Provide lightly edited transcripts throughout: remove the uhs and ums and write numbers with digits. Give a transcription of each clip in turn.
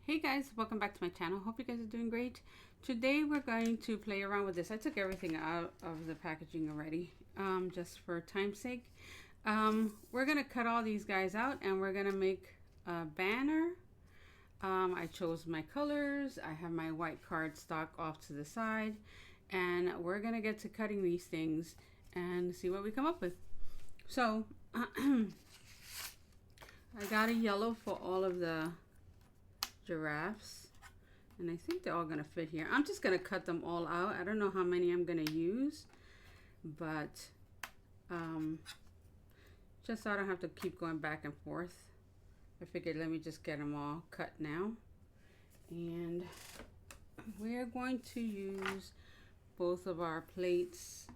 Hey guys, welcome back to my channel. Hope you guys are doing great. Today we're going to play around with this. I took everything out of the packaging already, just for time's sake. We're gonna cut all these guys out and we're gonna make a banner. I chose my colors. I have my white cardstock off to the side, and we're gonna get to cutting these things and see what we come up with. So I got a yellow for all of the giraffes, and I think they're all gonna fit here. I'm just gonna cut them all out. I don't know how many I'm gonna use, but just so I don't have to keep going back and forth, I figured let me just get them all cut now. And we're going to use both of our plates.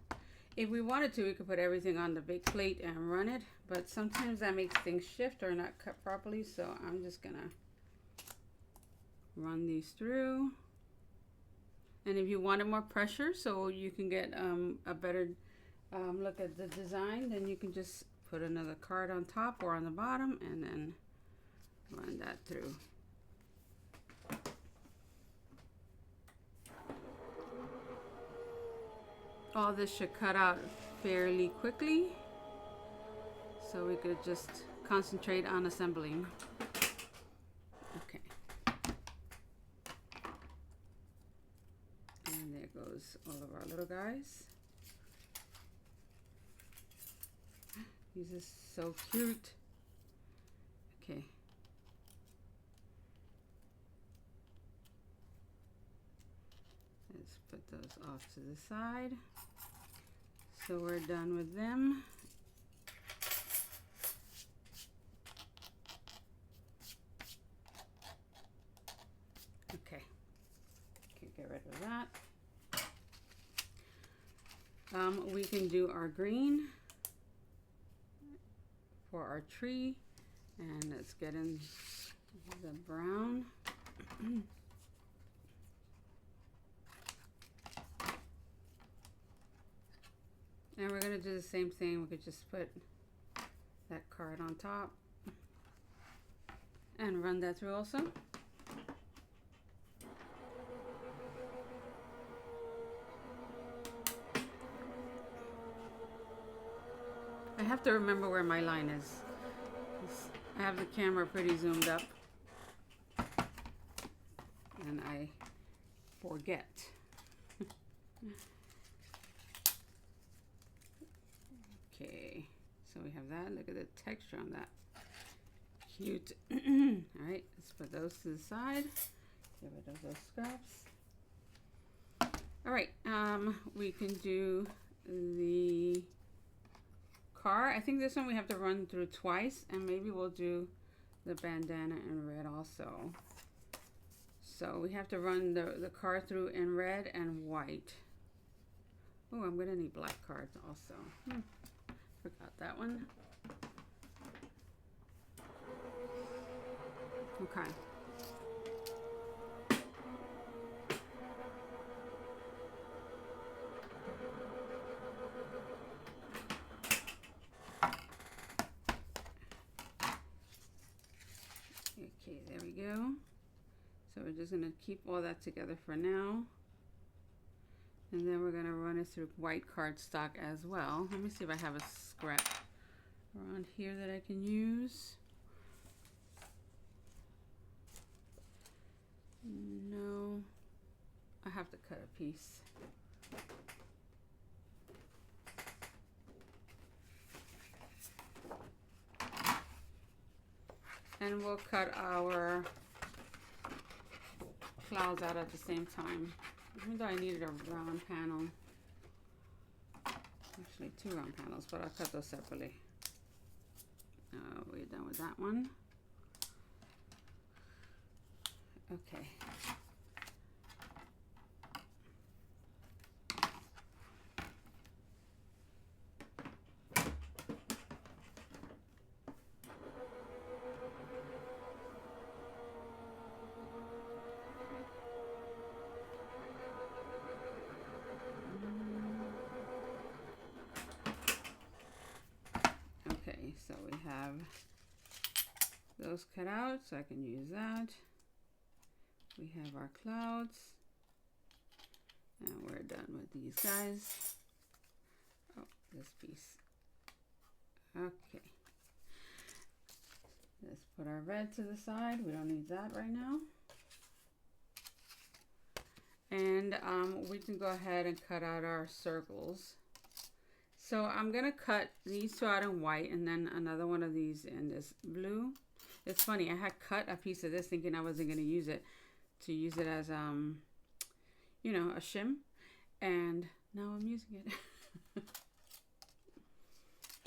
If we wanted to, we could put everything on the big plate and run it, but sometimes that makes things shift or not cut properly, so I'm just gonna run these through. And if you wanted more pressure so you can get a better look at the design, then you can just put another card on top or on the bottom and then run that through. All this should cut out fairly quickly, so we could just concentrate on assembling. Okay. And there goes all of our little guys. These are so cute. Okay. Let's put those off to the side. So we're done with them. Okay. Okay, get rid of that. We can do our green for our tree, and let's get in the brown. And we're going to do the same thing. We could just put that card on top and run that through also. I have to remember where my line is. I have the camera pretty zoomed up and I forget. Okay, so we have that. Look at the texture on that. Cute. All right, let's put those to the side. Get rid of those scraps. All right, we can do the car. I think this one we have to run through twice, and maybe we'll do the bandana in red also. So we have to run the car through in red and white. Oh, I'm gonna need black cards also. Forgot that one. Okay. Okay, there we go. So we're just gonna keep all that together for now. And then we're gonna run it through white cardstock as well. Let me see if I have a scrap around here that I can use. No, I have to cut a piece. And we'll cut our clouds out at the same time. Even though I needed a round panel. Actually, 2 round panels, but I'll cut those separately. We're done with that one. Okay. Okay, so we have those cut out, so I can use that. We have our clouds. And we're done with these guys. Oh, this piece. Okay. Let's put our red to the side. We don't need that right now. And we can go ahead and cut out our circles. So I'm going to cut these two out in white and then another one of these in this blue. It's funny, I had cut a piece of this thinking I wasn't going to use it as, you know, a shim. And now I'm using it.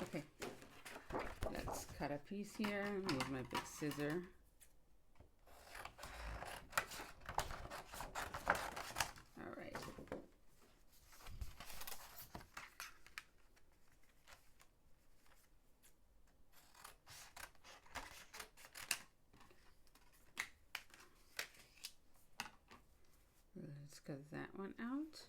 Okay, let's cut a piece here. Use my big scissor. All right. Let's cut that one out.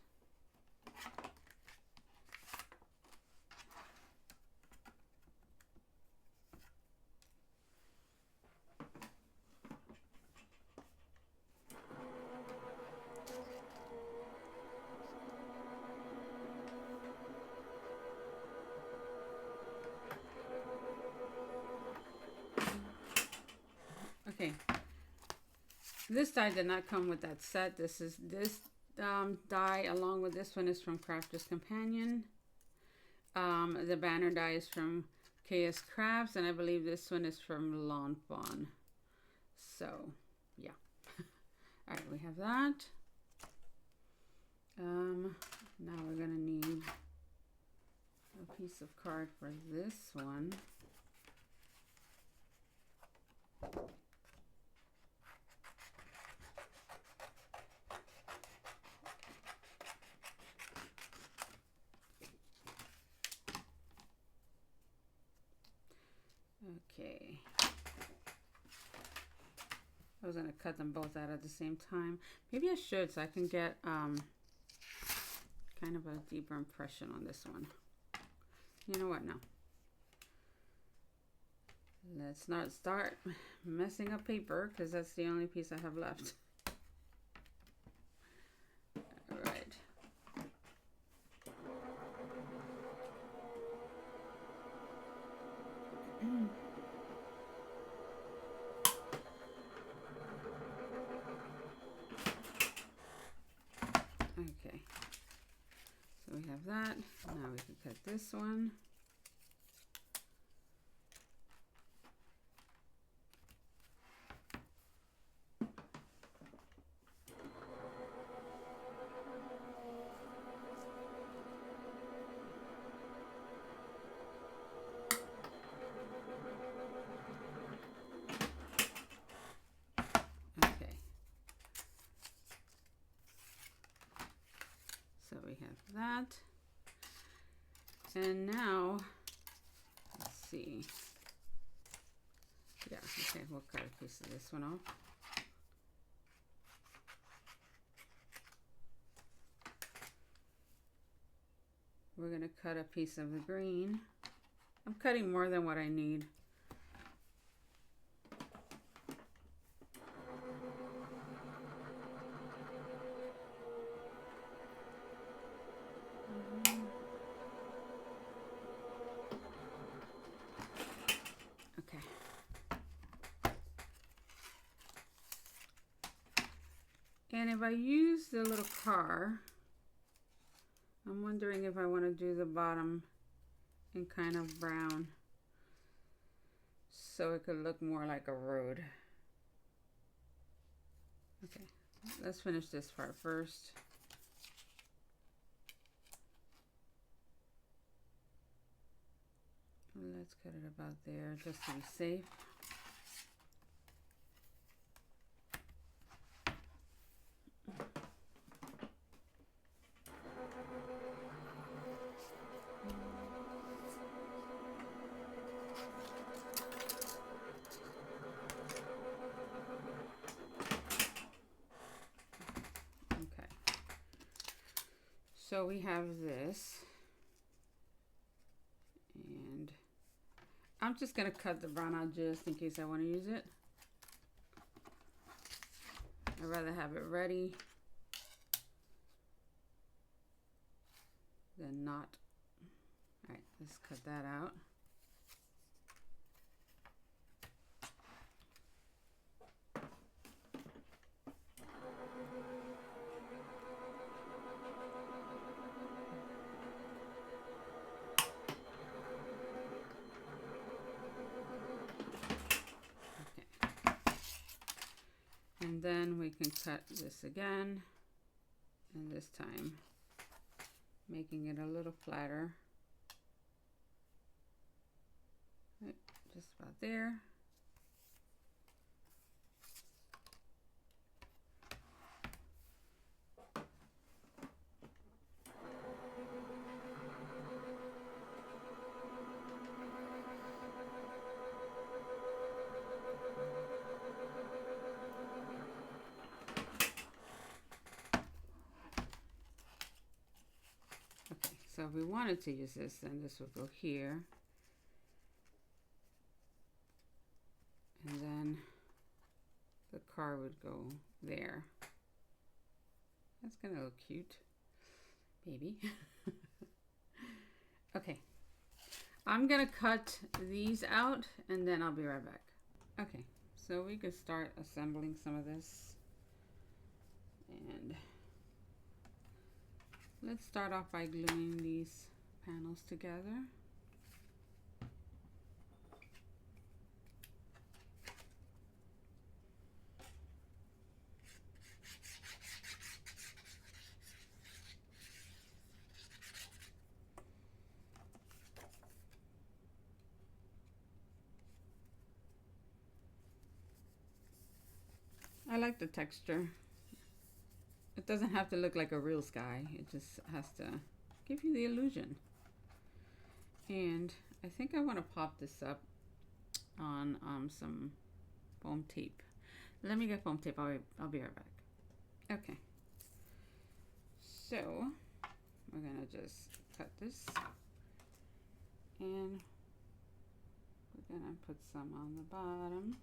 Okay, this die did not come with that set. This die along with this one is from Crafter's Companion. The banner die is from KS Crafts, and I believe this one is from Lawn Fawn. So, yeah. All right, we have that. Now we're gonna need a piece of card for this one. Okay. I was gonna cut them both out at the same time. Maybe I should so I can get kind of a deeper impression on this one. You know what, now let's not start messing up paper because that's the only piece I have left. All right. Okay, so we have that. Now we can cut this one. Okay, so we have that. And now, let's see. Yeah, okay, we'll cut a piece of this one off. We're going to cut a piece of the green. I'm cutting more than what I need. Okay. And if I use the little car, I'm wondering if I want to do the bottom in kind of brown so it could look more like a road. Okay, let's finish this part first. Let's cut it about there just to be safe. So we have this, and I'm just going to cut the brown out just in case I want to use it. I'd rather have it ready than not. All right, let's cut that out. And then we can cut this again, and this time making it a little flatter. Right, just about there. So if we wanted to use this, then this would go here. And then the car would go there. That's gonna look cute, baby. Okay, I'm gonna cut these out and then I'll be right back. Okay, so we could start assembling some of this. And let's start off by gluing these panels together. I like the texture. It doesn't have to look like a real sky. It just has to give you the illusion. And I think I want to pop this up on some foam tape. Let me get foam tape. I'll be right back. Okay. So we're gonna just cut this, and we're gonna put some on the bottom,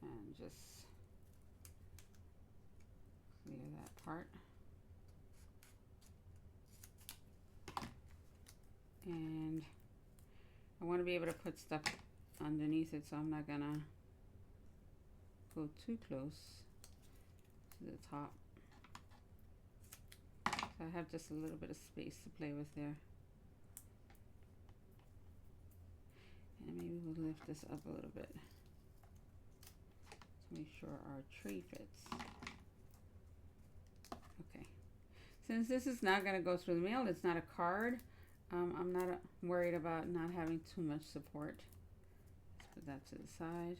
and just clear that part. And I want to be able to put stuff underneath it, so I'm not gonna go too close to the top. So I have just a little bit of space to play with there. And maybe we'll lift this up a little bit to make sure our tree fits. Okay. Since this is not going to go through the mail, it's not a card, I'm not worried about not having too much support. Let's put that to the side.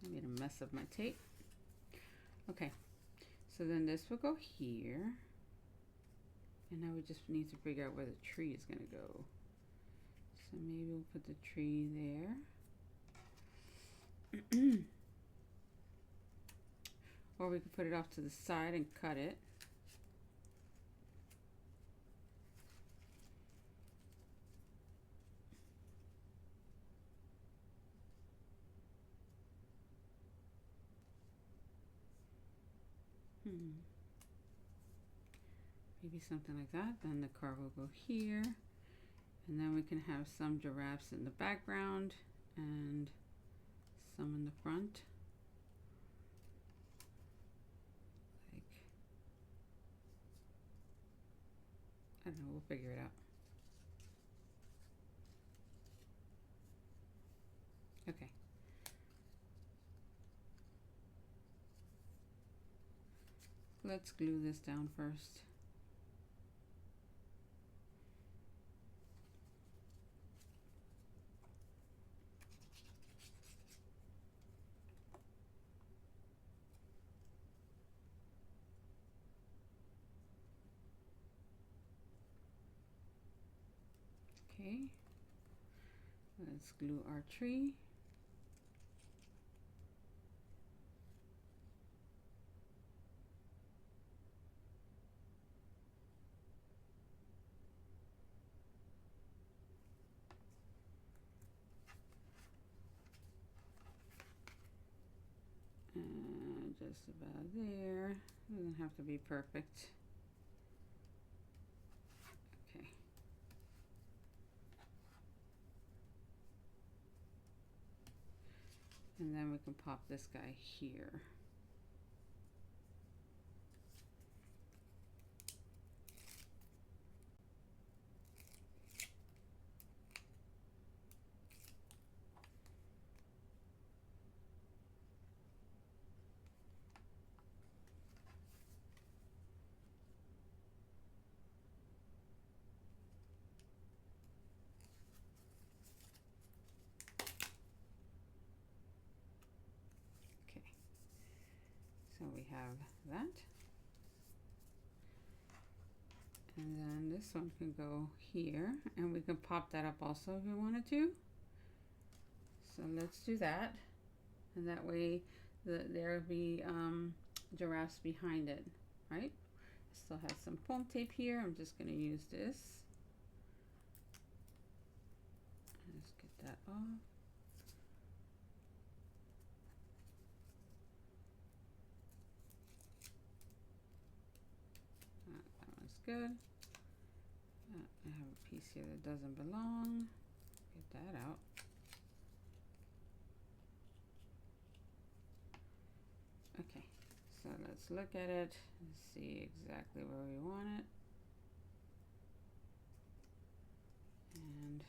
I made a mess of my tape. Okay. So then this will go here. And now we just need to figure out where the tree is going to go. So maybe we'll put the tree there. Or we could put it off to the side and cut it. Maybe something like that. Then the car will go here. And then we can have some giraffes in the background and some in the front. Like, I don't know, we'll figure it out. Okay. Let's glue this down first. Okay, let's glue our tree. And just about there. It doesn't have to be perfect. Okay. And then we can pop this guy here. So we have that. And then this one can go here, and we can pop that up also if we wanted to. So let's do that. And that way there'll be giraffes behind it, right? I still have some foam tape here. I'm just going to use this. Let's get that off. That one's good. I have a piece here that doesn't belong. Get that out. Okay, so let's look at it and see exactly where we want it. And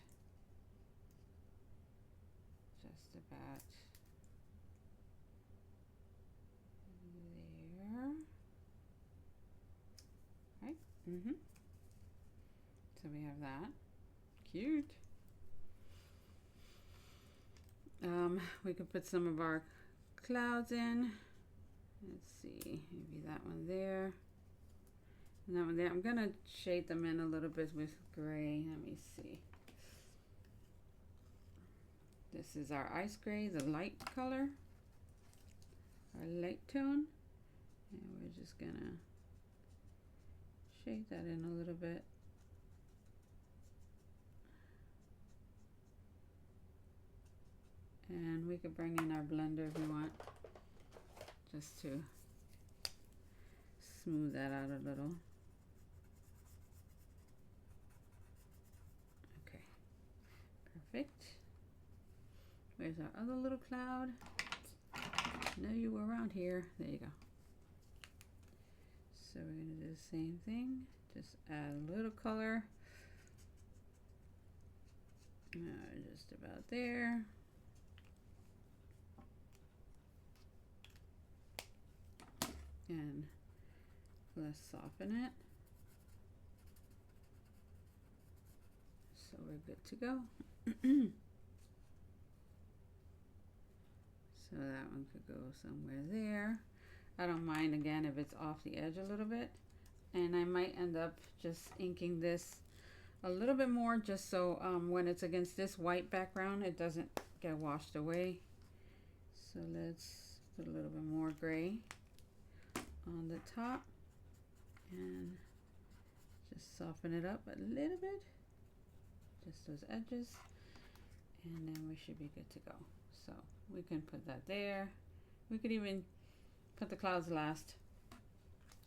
just about there. Right? So we have that. Cute. We could put some of our clouds in. Let's see, maybe that one there. And that one there. I'm gonna shade them in a little bit with gray. Let me see. This is our ice gray, the light color, our light tone. And we're just gonna shade that in a little bit. And we could bring in our blender if we want, just to smooth that out a little. Okay, perfect. Where's our other little cloud? I know you were around here. There you go. So we're going to do the same thing. Just add a little color. Just about there. And let's soften it. So we're good to go. So that one could go somewhere there. I don't mind, again, if it's off the edge a little bit. And I might end up just inking this a little bit more, just so when it's against this white background, it doesn't get washed away. So let's put a little bit more gray on the top and just soften it up a little bit, just those edges, and then we should be good to go. So we can put that there. We could even put the clouds last.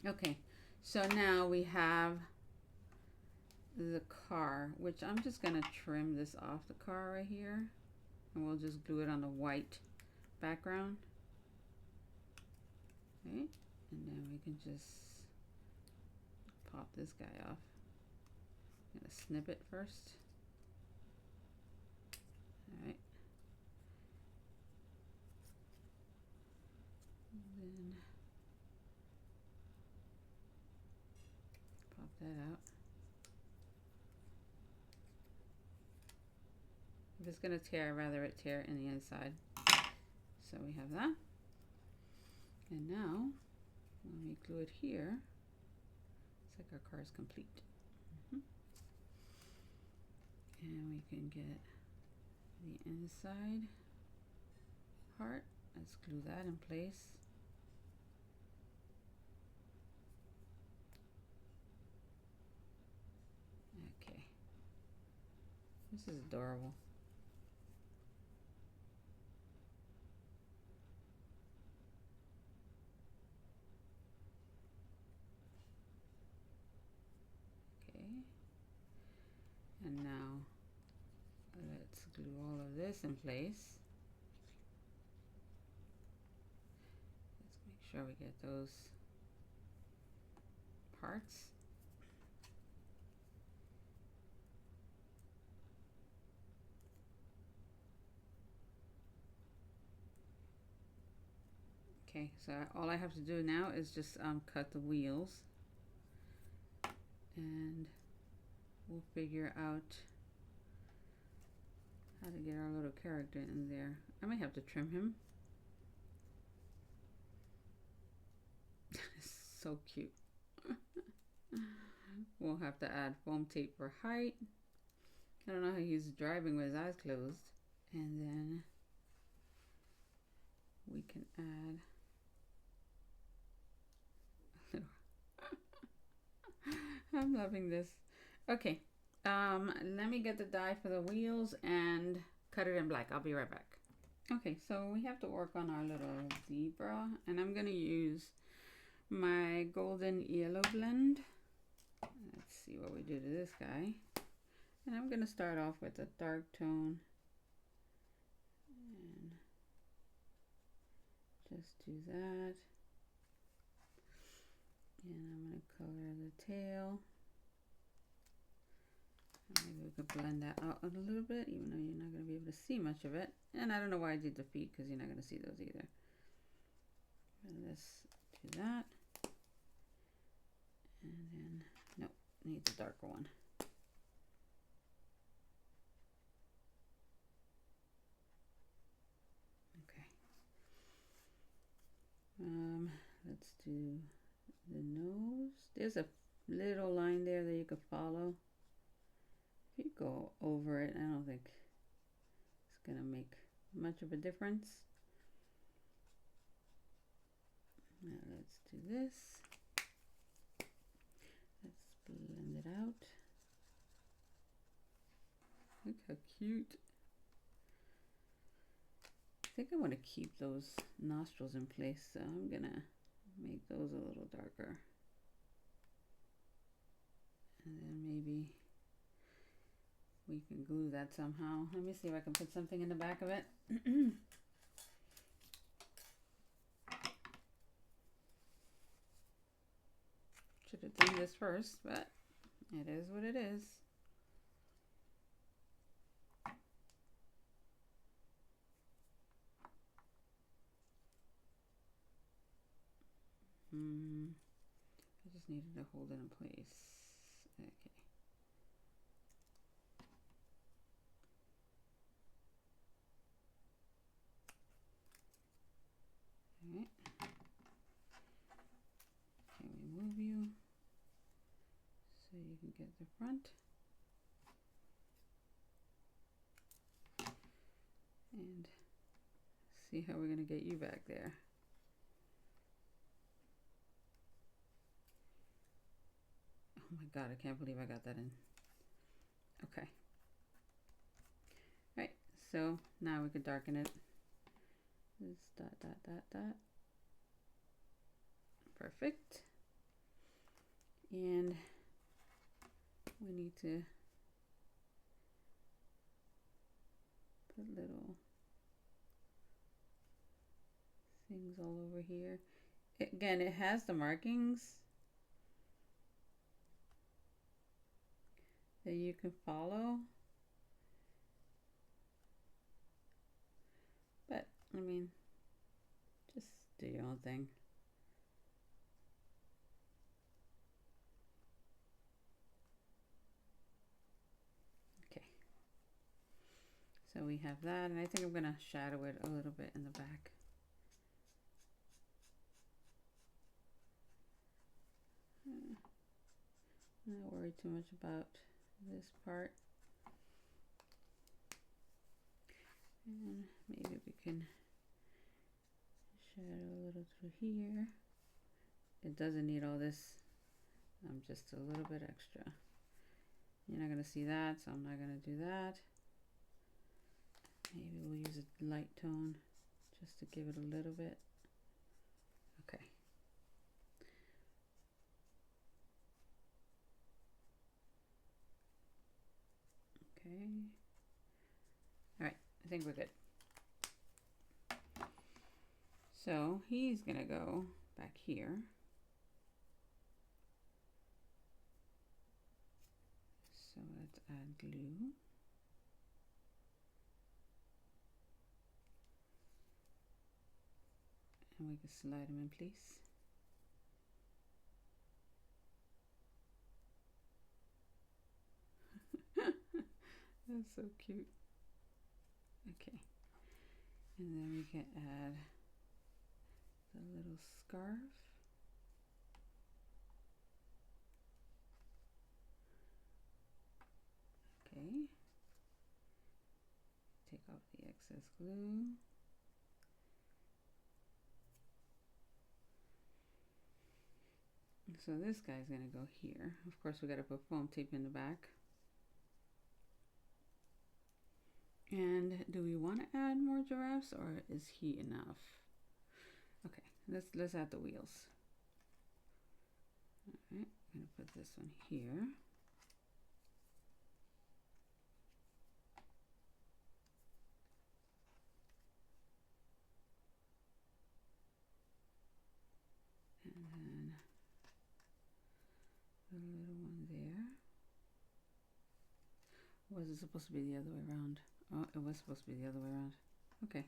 Okay, so now we have the car, which I'm just gonna trim this off the car right here, and we'll just glue it on the white background. Okay, and then we can just pop this guy off. I'm gonna snip it first. All right. And then pop that out. If it's gonna tear, I'd rather it tear in the inside. So we have that. And now, when we glue it here, it's like our car is complete. And we can get the inside part. Let's glue that in place. Okay. This is adorable. this in place. Let's make sure we get those parts. Okay, so all I have to do now is just cut the wheels, and we'll figure out how to get our little character in there. I may have to trim him. It's so cute. We'll have to add foam tape for height. I don't know how he's driving with his eyes closed. And then we can add I'm loving this. Okay, let me get the die for the wheels and cut it in black. I'll be right back. Okay, so we have to work on our little zebra, and I'm gonna use my golden yellow blend. Let's see what we do to this guy. And I'm gonna start off with a dark tone and just do that. And I'm going to color the tail. Maybe we could blend that out a little bit, even though you're not going to be able to see much of it. And I don't know why I did the feet, because you're not going to see those either. And let's do that. And then, nope, needs a darker one. Okay. Let's do the nose. There's a little line there that you could follow. If you go over it, I don't think it's gonna make much of a difference. Now let's do this. Let's blend it out. Look how cute. I think I want to keep those nostrils in place, so I'm gonna make those a little darker. And then maybe we can glue that somehow. Let me see if I can put something in the back of it. Should have done this first, but it is what it is. I just needed to hold it in place. Okay. Alright. Can we move you so you can get the front? And see how we're going to get you back there. Oh my god, I can't believe I got that in. Okay. Right, so now we can darken it. This dot, dot, dot, dot. Perfect. And we need to put little things all over here. Again, it has the markings that you can follow, but I mean, just do your own thing. Okay, so we have that, and I think I'm gonna shadow it a little bit in the back. Not worry too much about this part. And maybe we can shadow a little through here. It doesn't need all this. Just a little bit extra. You're not going to see that, so I'm not going to do that. Maybe we'll use a light tone just to give it a little bit. Okay. Okay. All right, I think we're good. So he's gonna go back here. So let's add glue. And we can slide them in place. That's so cute. Okay. And then we can add the little scarf. Okay. Take off the excess glue. So this guy's gonna go here. Of course, we gotta put foam tape in the back. And do we want to add more giraffes, or is he enough? Okay, let's add the wheels. All right, I'm gonna put this one here. And then the little one there. Was it supposed to be the other way around? Oh, it was supposed to be the other way around. Okay.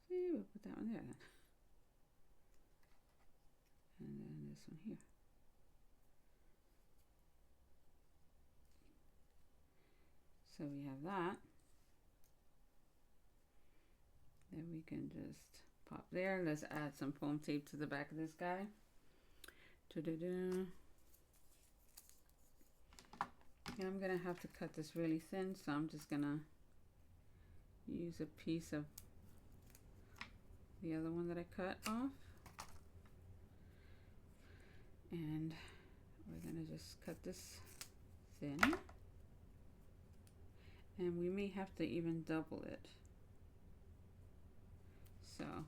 See, we'll put that one there then. And then this one here. So we have that. Then we can just pop there. Let's add some foam tape to the back of this guy. And I'm gonna have to cut this really thin, so I'm just gonna use a piece of the other one that I cut off. And we're gonna just cut this thin. And we may have to even double it. So,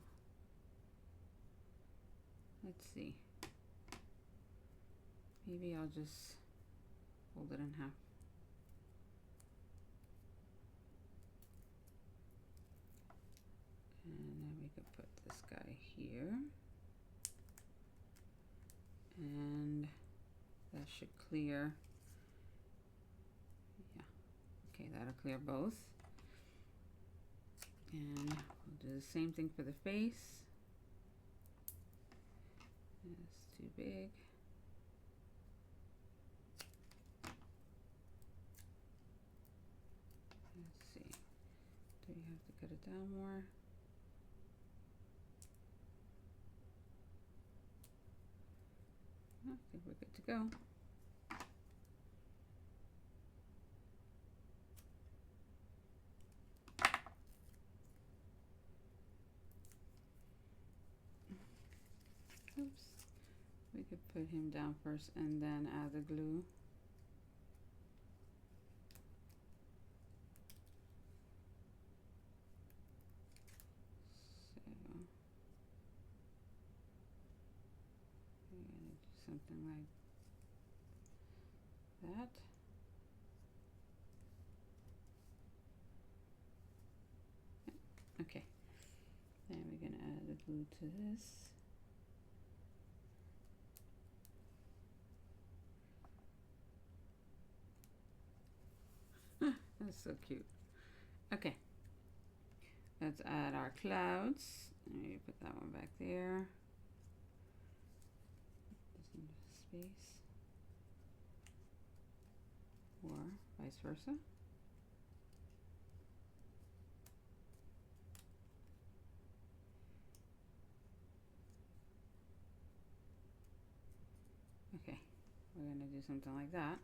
let's see. Maybe I'll just fold it in half. And then we could put this guy here. And that should clear. Yeah. Okay, that'll clear both. And we'll do the same thing for the face. It's too big. Let's see. Do we have to cut it down more? I think we're good to go. Oops. We could put him down first and then add the glue. So we're gonna do something like that. Okay. Then we're gonna add the glue to this. That's so cute. Okay. Let's add our clouds. Maybe put that one back there. Just need space. Or vice versa. Okay, we're gonna do something like that.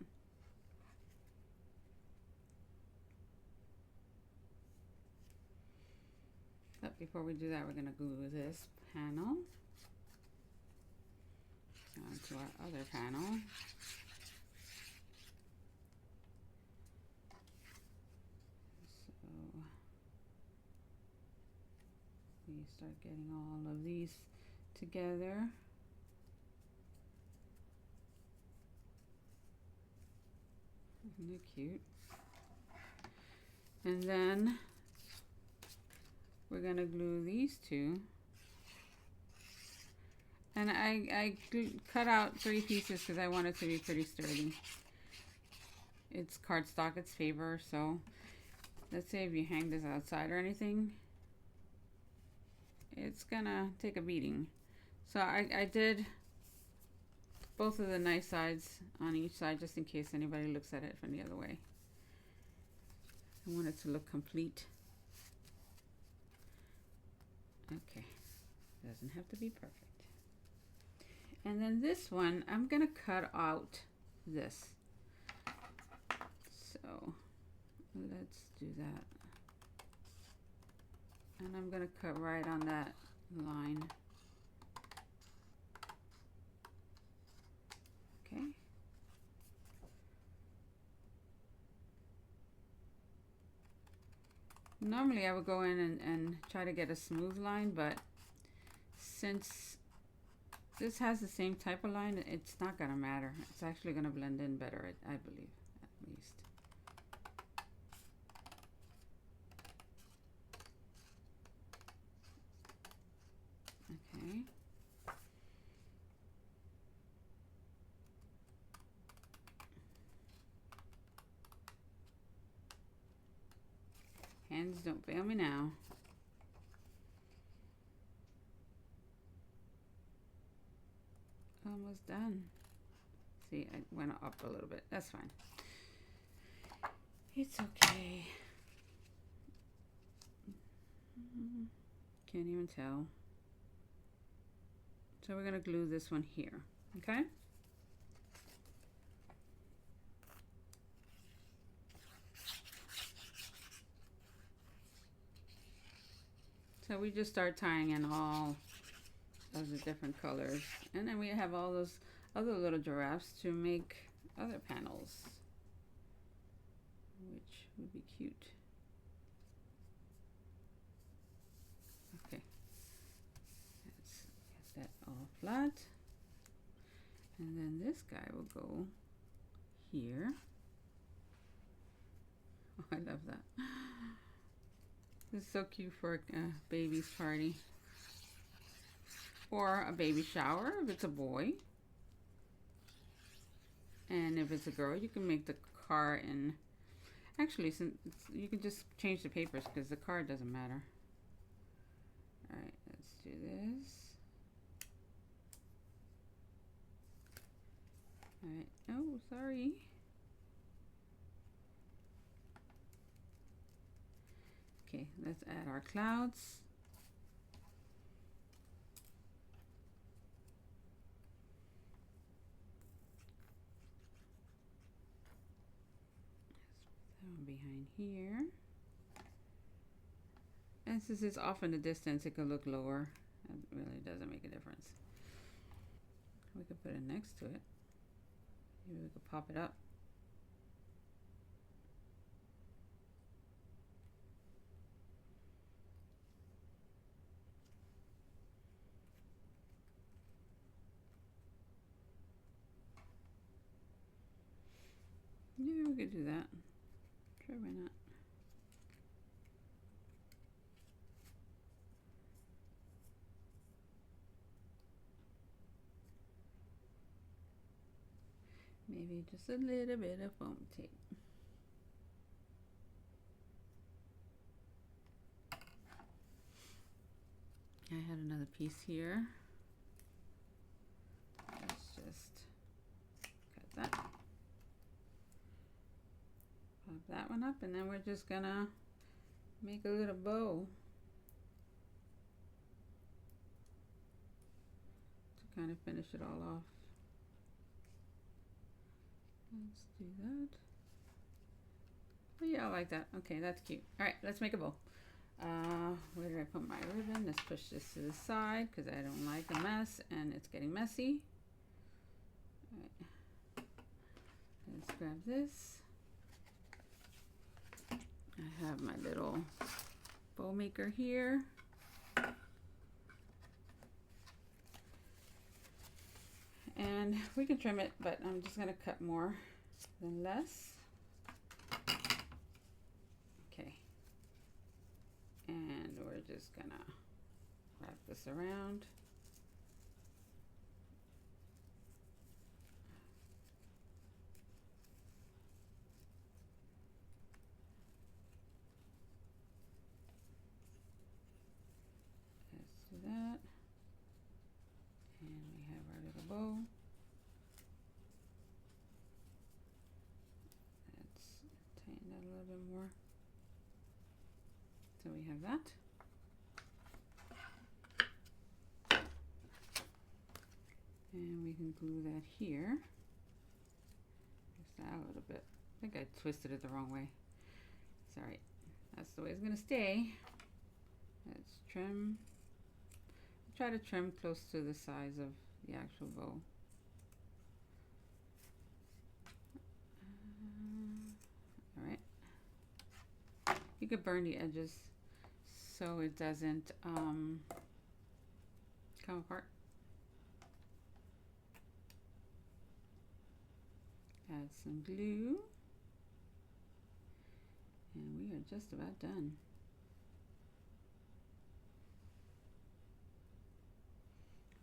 But before we do that, we're gonna glue this panel onto our other panel. So we start getting all of these together. Isn't it cute? And then we're gonna glue these two. And I cut out 3 pieces because I want it to be pretty sturdy. It's cardstock, it's Faber, so let's say if you hang this outside or anything, it's gonna take a beating. So I did both of the nice sides on each side just in case anybody looks at it from the other way. I want it to look complete. Okay, doesn't have to be perfect. And then this one, I'm gonna cut out this. So let's do that. And I'm gonna cut right on that line. Okay. Normally I would go in and try to get a smooth line, but since this has the same type of line, it's not gonna matter. It's actually gonna blend in better, I believe, at least. Okay. Hands don't fail me now. Almost done. See, I went up a little bit. That's fine. It's okay. Can't even tell. So we're gonna glue this one here, okay? So we just start tying in all of the different colors, and then we have all those other little giraffes to make other panels, which would be cute. Okay, let's get that all flat, and then this guy will go here. Oh, I love that. This is so cute for a baby's party. Or a baby shower if it's a boy. And if it's a girl, you can make the car in... Actually, since you can just change the papers because the card doesn't matter. Alright, let's do this. Alright, oh, sorry. Okay, let's add our clouds. Behind here, and since it's off in the distance, it could look lower. It really doesn't make a difference. We could put it next to it. Maybe we could pop it up. Yeah, we could do that. Sure, why not? Maybe just a little bit of foam tape. I had another piece here. Let's just cut that. Pop that one up, and then we're just gonna make a little bow to kind of finish it all off. Let's do that. Oh yeah, I like that. Okay, that's cute. All right, let's make a bow. Where did I put my ribbon? Let's push this to the side because I don't like a mess and it's getting messy. All right. Let's grab this. I have my little bow maker here. And we can trim it, but I'm just gonna cut more than less. Okay. And we're just just gonna wrap this around. Let's do that. And we have our little bow. Let's tighten that a little bit more. So we have that. And we can glue that here. Just that a little bit. I think I twisted it the wrong way. It's alright. That's the way it's going to stay. Let's trim. Try to trim close to the size of the actual bow. Alright. You could burn the edges so it doesn't come apart. Add some glue. And we are just about done.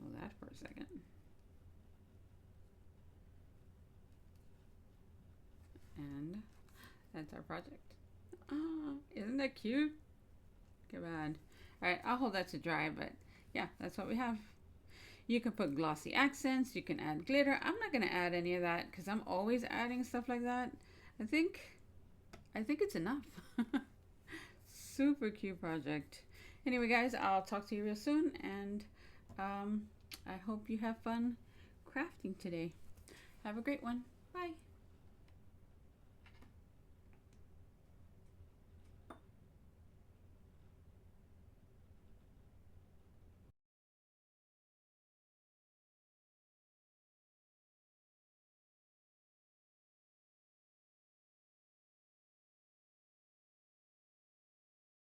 Hold that for a second. And that's our project. Ah, isn't that cute? Come on. Alright, I'll hold that to dry, but yeah, that's what we have. You can put glossy accents, you can add glitter. I'm not gonna add any of that because I'm always adding stuff like that. I think it's enough. Super cute project. Anyway, guys, I'll talk to you real soon, and I hope you have fun crafting today. Have a great one. Bye.